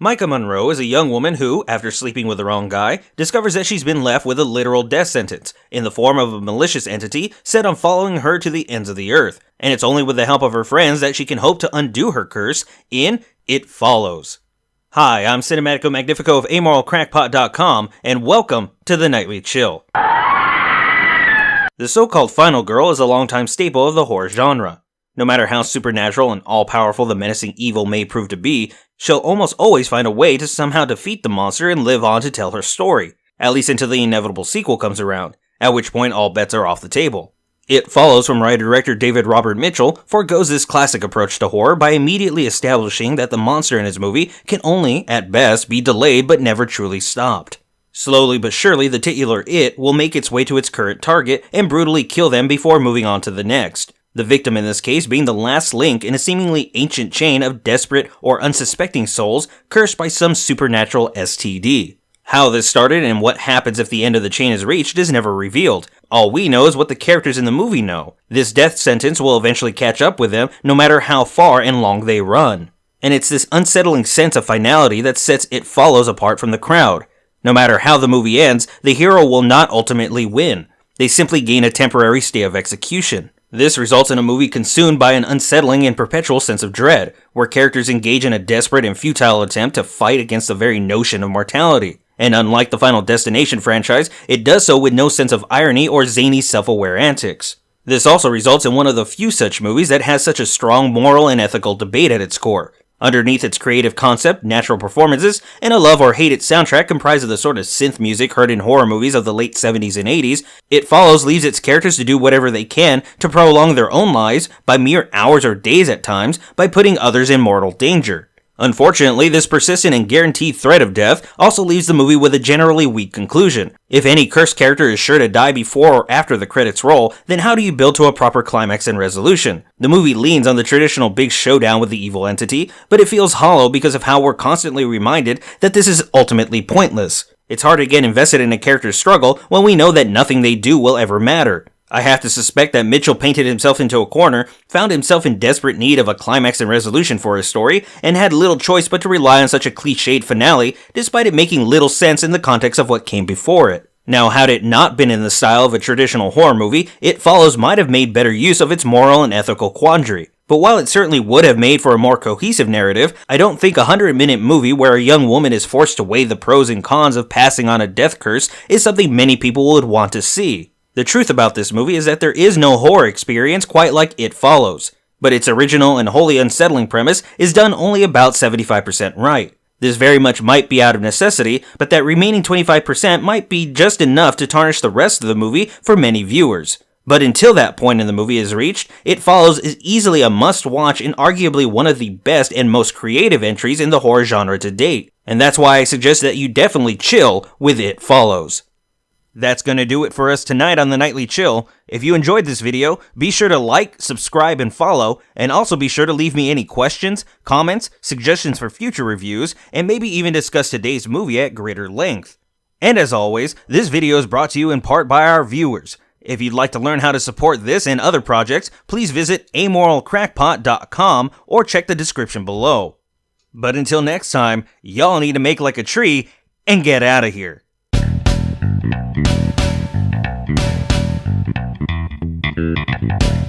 Micah Monroe is a young woman who, after sleeping with the wrong guy, discovers that she's been left with a literal death sentence, in the form of a malicious entity set on following her to the ends of the earth, and it's only with the help of her friends that she can hope to undo her curse in It Follows. Hi, I'm Cinematico Magnifico of AmoralCrackpot.com, and welcome to the Nightly Chill. The so-called final girl is a longtime staple of the horror genre. No matter how supernatural and all-powerful the menacing evil may prove to be, she'll almost always find a way to somehow defeat the monster and live on to tell her story, at least until the inevitable sequel comes around, at which point all bets are off the table. It Follows from writer-director David Robert Mitchell forgoes this classic approach to horror by immediately establishing that the monster in his movie can only, at best, be delayed but never truly stopped. Slowly but surely, the titular It will make its way to its current target and brutally kill them before moving on to the next. The victim in this case being the last link in a seemingly ancient chain of desperate or unsuspecting souls cursed by some supernatural STD. How this started and what happens if the end of the chain is reached is never revealed. All we know is what the characters in the movie know. This death sentence will eventually catch up with them no matter how far and long they run. And it's this unsettling sense of finality that sets It Follows apart from the crowd. No matter how the movie ends, the hero will not ultimately win. They simply gain a temporary stay of execution. This results in a movie consumed by an unsettling and perpetual sense of dread, where characters engage in a desperate and futile attempt to fight against the very notion of mortality. And unlike the Final Destination franchise, it does so with no sense of irony or zany self-aware antics. This also results in one of the few such movies that has such a strong moral and ethical debate at its core. Underneath its creative concept, natural performances, and a love or hate it soundtrack comprised of the sort of synth music heard in horror movies of the late 70s and 80s, It Follows leaves its characters to do whatever they can to prolong their own lives, by mere hours or days at times, by putting others in mortal danger. Unfortunately, this persistent and guaranteed threat of death also leaves the movie with a generally weak conclusion. If any cursed character is sure to die before or after the credits roll, then how do you build to a proper climax and resolution? The movie leans on the traditional big showdown with the evil entity, but it feels hollow because of how we're constantly reminded that this is ultimately pointless. It's hard to get invested in a character's struggle when we know that nothing they do will ever matter. I have to suspect that Mitchell painted himself into a corner, found himself in desperate need of a climax and resolution for his story, and had little choice but to rely on such a cliched finale, despite it making little sense in the context of what came before it. Now, had it not been in the style of a traditional horror movie, It Follows might have made better use of its moral and ethical quandary. But while it certainly would have made for a more cohesive narrative, I don't think a 100-minute movie where a young woman is forced to weigh the pros and cons of passing on a death curse is something many people would want to see. The truth about this movie is that there is no horror experience quite like It Follows, but its original and wholly unsettling premise is done only about 75% right. This very much might be out of necessity, but that remaining 25% might be just enough to tarnish the rest of the movie for many viewers. But until that point in the movie is reached, It Follows is easily a must-watch and arguably one of the best and most creative entries in the horror genre to date, and that's why I suggest that you definitely chill with It Follows. That's gonna do it for us tonight on the Nightly Chill. If you enjoyed this video, be sure to like, subscribe, and follow, and also be sure to leave me any questions, comments, suggestions for future reviews, and maybe even discuss today's movie at greater length. And as always, this video is brought to you in part by our viewers. If you'd like to learn how to support this and other projects, please visit AmoralCrackpot.com or check the description below. But until next time, y'all need to make like a tree and get out of here. Thank you.